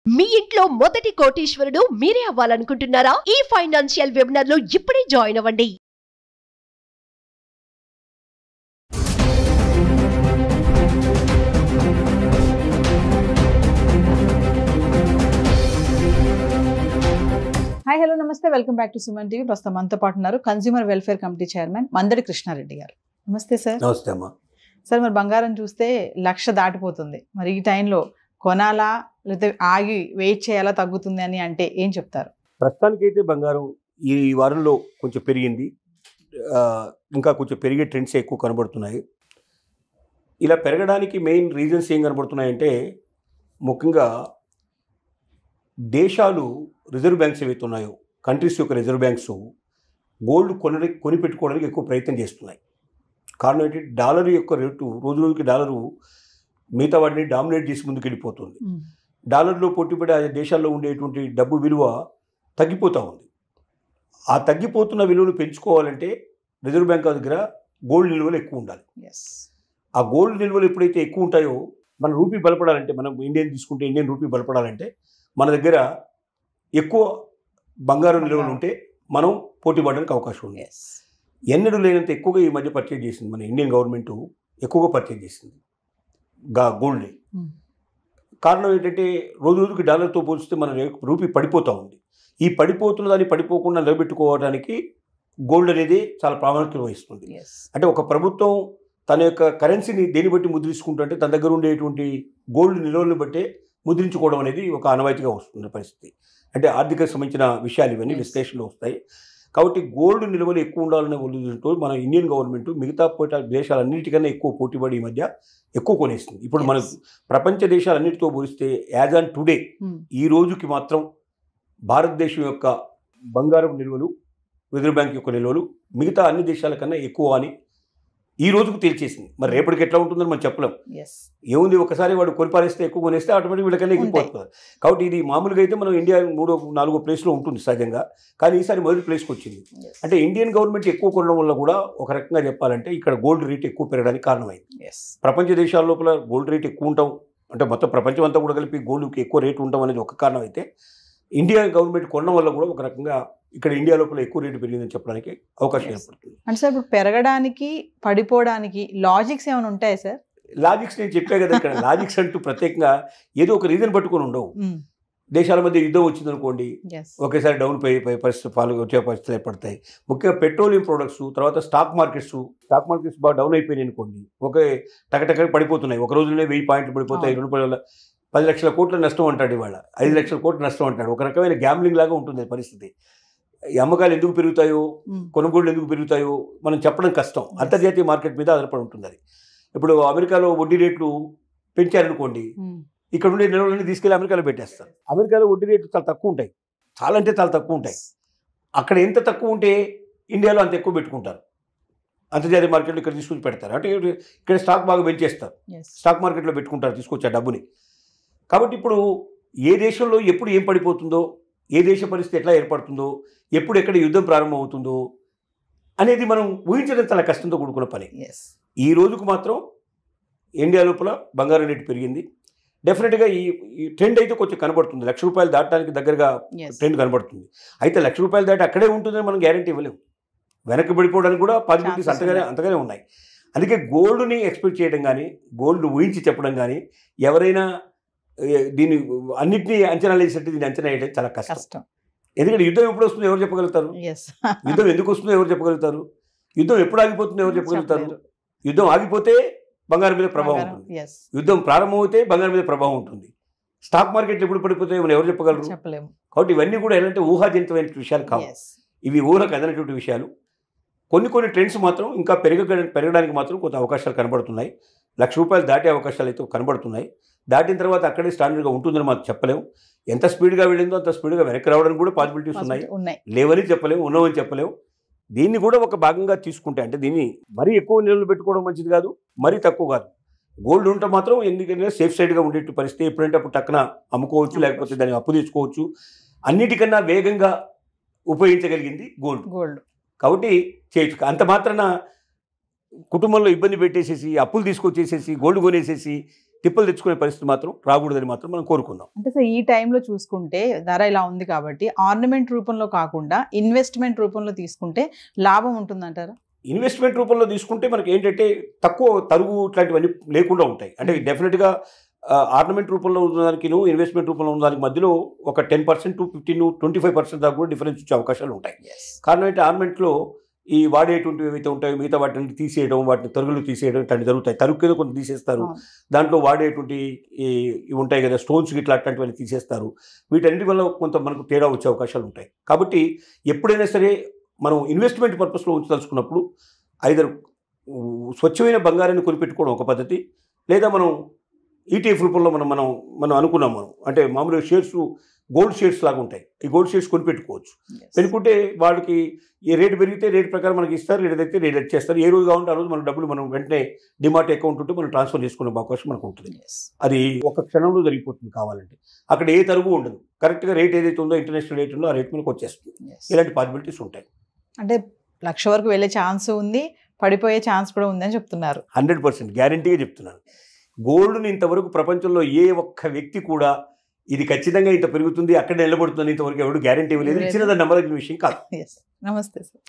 మీ ఇంట్లో మొదటి కోటీశ్వరుడు మీరే అవ్వాలనుకుంటున్నారా? ఈ ఫైనాన్షియల్ వెబినార్ లో ఇప్పుడే జాయిన్ అవ్వండి. హాయ్ హలో నమస్తే, welcome back to Suman TV. ప్రస్తుతం మనతో పాటు ఉన్నారు consumer welfare committee chairman Mandadi Krishna Reddy గారు. నమస్తే సార్. నమస్తే అమ్మా. సార్, మరి బంగారం చూస్తే 1,00,000 దాటిపోతుంది. మరి ఈ టైంలో కొనాలా లేకపోతే ఆగి వెయిట్ చేయాలా, తగ్గుతుంది అని అంటే ఏం చెప్తారు? ప్రస్తుతానికైతే బంగారం ఈ వారంలో కొంచెం పెరిగింది. ఇంకా కొంచెం పెరిగే ట్రెండ్స్ ఎక్కువ కనబడుతున్నాయి. ఇలా పెరగడానికి మెయిన్ రీజన్స్ ఏం కనబడుతున్నాయంటే, ముఖ్యంగా దేశాలు రిజర్వ్ బ్యాంక్స్ ఏవైతే ఉన్నాయో, కంట్రీస్ యొక్క రిజర్వ్ బ్యాంక్స్ గోల్డ్ కొని పెట్టుకోవడానికి ఎక్కువ ప్రయత్నం చేస్తున్నాయి. కారణం ఏంటి, డాలర్ యొక్క రేటు రోజు రోజుకి డాలరు మిగతా వాటిని డామినేట్ చేసి ముందుకు వెళ్ళిపోతుంది. డాలర్లో పోటీపడే ఆ దేశాల్లో ఉండేటువంటి డబ్బు విలువ తగ్గిపోతూ ఉంది. ఆ తగ్గిపోతున్న విలువను పెంచుకోవాలంటే రిజర్వ్ బ్యాంక్ దగ్గర గోల్డ్ నిల్వలు ఎక్కువ ఉండాలి. ఆ గోల్డ్ నిల్వలు ఎప్పుడైతే ఎక్కువ ఉంటాయో, మన రూపీ బలపడాలంటే, మనం ఇండియన్ తీసుకుంటే ఇండియన్ రూపీ బలపడాలంటే మన దగ్గర ఎక్కువ బంగారం నిల్వలు ఉంటే మనం పోటీ పడడానికి అవకాశం ఉంది. ఎన్నడూ లేనంత ఎక్కువగా ఈ మధ్య పర్చేజ్ చేసింది మన ఇండియన్ గవర్నమెంట్, ఎక్కువగా పర్చేజ్ చేసింది గోల్డ్ని. కారణం ఏంటంటే, రోజు రోజుకి డాలర్తో పోల్చితే మన రూపీ పడిపోతూ ఉంది. ఈ పడిపోతున్న దాన్ని పడిపోకుండా నిలబెట్టుకోవడానికి గోల్డ్ అనేది చాలా ప్రాముఖ్యత వహిస్తుంది. అంటే ఒక ప్రభుత్వం తన యొక్క కరెన్సీని దేని బట్టి ముద్రించుకుంటుంటే, తన దగ్గర ఉండేటువంటి గోల్డ్ నిల్వలను బట్టే ముద్రించుకోవడం అనేది ఒక ఆనవాయితీగా వస్తుంది పరిస్థితి. అంటే ఆర్థిక సంబంధించిన విషయాలు ఇవన్నీ విశ్లేషణలో వస్తాయి. కాబట్టి గోల్డ్ నిల్వలు ఎక్కువ ఉండాలనే ఉద్దేశంతో మన ఇండియన్ గవర్నమెంట్ మిగతా దేశాలన్నిటికన్నా ఎక్కువ పోటీపడి ఈ మధ్య ఎక్కువ కొనేస్తుంది. ఇప్పుడు మన ప్రపంచ దేశాలన్నిటితో పోలిస్తే యాజ్ ఆన్ టుడే ఈ రోజుకి మాత్రం భారతదేశం యొక్క బంగారం నిల్వలు, రిజర్వ్ బ్యాంక్ యొక్క నిల్వలు మిగతా అన్ని దేశాల కన్నా ఎక్కువ అని ఈ రోజుకు తేల్చేసింది. మరి రేపటికి ఎట్లా ఉంటుందని మనం చెప్పలేం. ఏముంది, ఒకసారి వాడు కొనిపారేస్తే ఎక్కువ కొనేస్తే ఆటోమేటిక్ వీళ్ళకన్నా ఎక్కిపోతున్నారు. కాబట్టి ఇది మామూలుగా అయితే మనం ఇండియా 3-4 ప్లేస్లో ఉంటుంది సహజంగా, కానీ ఈసారి మొదటి ప్లేస్కి వచ్చింది. అంటే ఇండియన్ గవర్నమెంట్ ఎక్కువ కొనడం వల్ల కూడా ఒక రకంగా చెప్పాలంటే ఇక్కడ గోల్డ్ రేట్ ఎక్కువ పెరగడానికి కారణమైంది. ప్రపంచ దేశాల లోపల గోల్డ్ రేట్ ఎక్కువ ఉంటాం అంటే, మొత్తం ప్రపంచం అంతా కూడా కలిపి గోల్డ్కి ఎక్కువ రేటు ఉండడం అనేది ఒక కారణం అయితే, ఇండియా గవర్నమెంట్ కొనడం వల్ల కూడా ఒక రకంగా ఇక్కడ ఇండియా లోపల ఎక్కువ రేటు పెరిగిందని చెప్పడానికి అవకాశం ఏర్పడుతుంది. అంటే సార్, ఇప్పుడు పెరగడానికి పడిపోవడానికి లాజిక్స్ ఏమైనా ఉంటాయి సార్? లాజిక్స్ నేను చెప్పే కదా, ఇక్కడ లాజిక్స్ అంటూ ప్రత్యేకంగా ఏదో ఒక రీజన్ పట్టుకొని ఉండవు. దేశాల మధ్య యుద్ధం వచ్చిందనుకోండి, ఒకేసారి డౌన్ వచ్చే పరిస్థితులు ఏర్పడతాయి. ముఖ్యంగా పెట్రోలియం ప్రొడక్ట్స్, తర్వాత స్టాక్ మార్కెట్స్ బాగా డౌన్ అయిపోయినాయి అనుకోండి, ఒకే టకటక పడిపోతున్నాయి. ఒక రోజులోనే 1000 పాయింట్లు పడిపోతాయి. 10 లక్షల కోట్ల నష్టం అంటాడు, ఇవాళ 5 లక్షల కోట్ల నష్టం అంటాడు. ఒక రకమైన గ్యాంబ్లింగ్ లాగా ఉంటుంది పరిస్థితి. ఈ అమ్మకాలు ఎందుకు పెరుగుతాయో, కొనుగోళ్లు ఎందుకు పెరుగుతాయో మనం చెప్పడం కష్టం. అంతర్జాతీయ మార్కెట్ మీద ఆధారపడి ఉంటుంది అది. ఇప్పుడు అమెరికాలో వడ్డీ రేట్లు పెంచారనుకోండి, ఇక్కడ ఉండే నిల్వలన్నీ తీసుకెళ్ళి అమెరికాలో పెట్టేస్తారు. అమెరికాలో వడ్డీ రేట్లు చాలా తక్కువ ఉంటాయి, చాలా అంటే చాలా తక్కువ ఉంటాయి. అక్కడ ఎంత తక్కువ ఉంటే ఇండియాలో అంత ఎక్కువ పెట్టుకుంటారు. అంతర్జాతీయ మార్కెట్లో ఇక్కడ తీసుకొచ్చి పెడతారు. అంటే ఇక్కడ స్టాక్ బాగా పెంచేస్తారు, స్టాక్ మార్కెట్లో పెట్టుకుంటారు తీసుకొచ్చి ఆ డబ్బుని. కాబట్టి ఇప్పుడు ఏ దేశంలో ఎప్పుడు ఏం పడిపోతుందో, ఏ దేశ పరిస్థితి ఎట్లా ఏర్పడుతుందో, ఎప్పుడు ఎక్కడ యుద్ధం ప్రారంభమవుతుందో అనేది మనం ఊహించడం చాలా కష్టంతో కూడుకున్న పని. ఈ రోజుకు మాత్రం ఇండియా లోపల బంగారం రేటు పెరిగింది. డెఫినెట్గా ఈ ట్రెండ్ అయితే కొంచెం కనబడుతుంది. ₹1,00,000 దాటడానికి దగ్గరగా ట్రెండ్ కనబడుతుంది. అయితే ₹1,00,000 దాటి అక్కడే ఉంటుందని మనం గ్యారంటీ ఇవ్వలేము. వెనక్కి పడిపోవడానికి కూడా పాసిబిలిటీస్ అంతగానే ఉన్నాయి. అందుకే గోల్డ్ని ఎక్స్పెక్ట్ చేయడం కానీ, గోల్డ్ ఊహించి చెప్పడం కానీ, ఎవరైనా దీన్ని అన్నింటినీ అంచనా వేసేట్టు దీన్ని అంచనా వేయడం చాలా కష్టం. ఎందుకంటే యుద్ధం ఎప్పుడు వస్తుందో ఎవరు చెప్పగలుగుతారు? యుద్ధం ఎందుకు వస్తుందో ఎవరు చెప్పగలుగుతారు? యుద్ధం ఎప్పుడు ఆగిపోతుందో ఎవరు చెప్పగలుగుతారు? యుద్ధం ఆగిపోతే బంగారం మీద ప్రభావం ఉంటుంది, యుద్ధం ప్రారంభమైతే బంగారం మీద ప్రభావం ఉంటుంది. స్టాక్ మార్కెట్లు ఎప్పుడు పడిపోతాయో మనం ఎవరు చెప్పగలరు? కాబట్టి ఇవన్నీ కూడా ఏంటంటే ఊహాజనితమైన విషయాలు కావు, ఇవి ఊహకు అందనటువంటి విషయాలు. కొన్ని ట్రెండ్స్ మాత్రం ఇంకా పెరగడానికి మాత్రం కొంత అవకాశాలు కనబడుతున్నాయి. ₹1,00,000 దాటే అవకాశాలు అయితే కనబడుతున్నాయి. దాటిన తర్వాత అక్కడే స్టాండర్డ్గా ఉంటుందని మాకు చెప్పలేము. ఎంత స్పీడ్గా వెళ్ళిందో అంత స్పీడ్గా వెనక్కి రావడానికి కూడా పాసిబిలిటీస్ ఉన్నాయి. లేవని చెప్పలేము, ఉన్నామని చెప్పలేము. దీన్ని కూడా ఒక భాగంగా తీసుకుంటే, అంటే దీన్ని మరీ ఎక్కువ నిల్వలు పెట్టుకోవడం మంచిది కాదు, మరీ తక్కువ కాదు. గోల్డ్ ఉంటే మాత్రం ఎందుకంటే సేఫ్ సైడ్గా ఉండేట్టు పరిస్థితి. ఎప్పుడంటే అప్పుడు టక్కున అమ్ముకోవచ్చు, లేకపోతే దాన్ని అప్పు తెచ్చుకోవచ్చు. అన్నిటికన్నా వేగంగా ఉపయోగించగలిగింది గోల్డ్. కాబట్టి చేయొచ్చు. అంత మాత్రాన కుటుంబంలో ఇబ్బంది పెట్టేసేసి, అప్పులు తీసుకొచ్చేసేసి, గోల్డ్ కొనేసేసి తిప్పలు తెచ్చుకునే పరిస్థితి మాత్రం రాకూడదని మాత్రం మనం కోరుకుందాం. అంటే సార్ ఈ టైంలో చూసుకుంటే ధర ఇలా ఉంది కాబట్టి ఆర్నమెంట్ రూపంలో కాకుండా ఇన్వెస్ట్మెంట్ రూపంలో తీసుకుంటే లాభం ఉంటుందంటారా? ఇన్వెస్ట్మెంట్ రూపంలో తీసుకుంటే మనకి ఏంటంటే తక్కువ తరుగు ఇట్లాంటివన్నీ లేకుండా ఉంటాయి. అంటే డెఫినెట్గా ఆర్నమెంట్ రూపంలో ఉన్నదానికి ఇన్వెస్ట్మెంట్ రూపంలో ఉన్నదానికి మధ్యలో ఒక 10% to 15-25% దాకా కూడా డిఫరెన్స్ వచ్చే అవకాశాలు ఉంటాయి. కారణం ఏంటి, ఆర్నమెంట్లో ఈ వాడేటువంటివి ఏవైతే ఉంటాయో మిగతా వాటిని తీసేయడం, వాటిని తరుగులు తీసేయడం ఇట్లాంటివి జరుగుతాయి. తరుగు కింద కొన్ని తీసేస్తారు, దాంట్లో వాడేటువంటి ఇవి ఉంటాయి కదా స్టోన్స్ ఇట్లా అట్లాంటివన్నీ తీసేస్తారు. వీటన్నిటి వల్ల కొంత మనకు తేడా వచ్చే అవకాశాలు ఉంటాయి. కాబట్టి ఎప్పుడైనా సరే మనం ఇన్వెస్ట్మెంట్ పర్పస్లో ఉంచదలుచుకున్నప్పుడు ఐదర్ స్వచ్ఛమైన బంగారాన్ని కొనిపెట్టుకోవడం ఒక పద్ధతి, లేదా మనం ఈటీఎఫ్ రూపంలో మనం అనుకున్నాం. అంటే మామూలుగా షేర్స్ గోల్డ్ షేర్స్ లాగా ఉంటాయి, ఈ గోల్డ్ షేర్స్ కొనిపెట్టుకోవచ్చు. పెట్టుకుంటే వాళ్ళకి ఏ రేటు పెరిగితే రేటు ప్రకారం మనకి ఇస్తారు, లేదైతే రేట్ చేస్తారు. ఏ రోజు కావాలంటే ఆ రోజు మన డబ్బులు మనం వెంటనే డిమాట్ అకౌంట్ ఉంటే మనం ట్రాన్స్ఫర్ చేసుకునే అవకాశం మనకు ఉంటుంది. అది ఒక క్షణంలో జరిగిపోతుంది. కావాలంటే అక్కడ ఏ తరుగు ఉండదు, కరెక్ట్గా రేట్ ఏదైతే ఉందో ఇంటర్నేషనల్ రేట్ ఉందో ఆ రేట్ మనకు వచ్చేస్తుంది. ఇలాంటి పాసిబిలిటీస్ ఉంటాయి. అంటే 1,00,000 వరకు వెళ్ళే ఛాన్స్ ఉంది, పడిపోయే ఛాన్స్ కూడా ఉందని చెప్తున్నారు. 100% గ్యారంటీగా చెప్తున్నాను. గోల్డ్ని ఇంతవరకు ప్రపంచంలో ఏ ఒక్క వ్యక్తి కూడా ఇది ఖచ్చితంగా ఇంత పెరుగుతుంది అక్కడ నిలబడుతుంది ఇంతవరకు ఎవరు గ్యారంటీ ఇవ్వలేదు. ఇచ్చినది నమ్మదగిన విషయం కాదు. నమస్తే సార్.